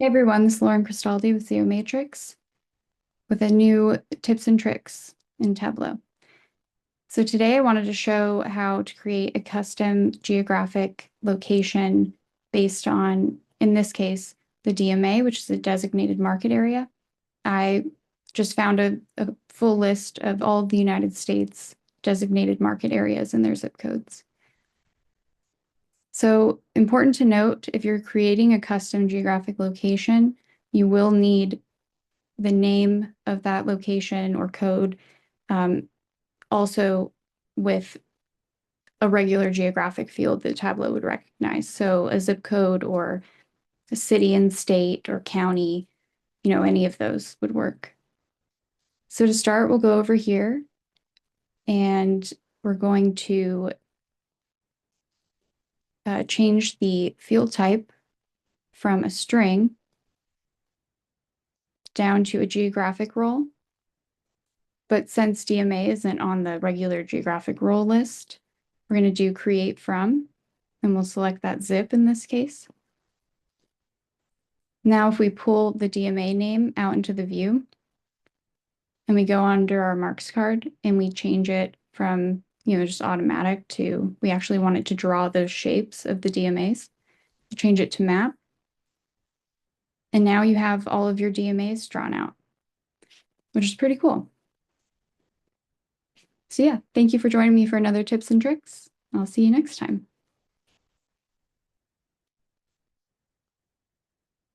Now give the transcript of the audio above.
Hey everyone, this is Lauren Cristaldi with Geomatrix with a new tips and tricks in Tableau. So today I wanted to show how to create a custom geographic location based on, in this case, the DMA, which is a designated market area. I just found a full list of all of the United States designated market areas and their zip codes. So important to note, if you're creating a custom geographic location, you will need the name of that location or code, also with a regular geographic field that Tableau would recognize. So a zip code or a city and state or county, any of those would work. So to start, we'll go over here and we're going to change the field type from a string down to a geographic role. But since DMA isn't on the regular geographic role list, we're going to do create from, and we'll select that zip in this case. Now, if we pull the DMA name out into the view, and we go under our marks card and we change it from, just automatic to, we actually want it to draw those shapes of the DMAs. Change it to map. And now you have all of your DMAs drawn out, which is pretty cool. So yeah, thank you for joining me for another tips and tricks. I'll see you next time.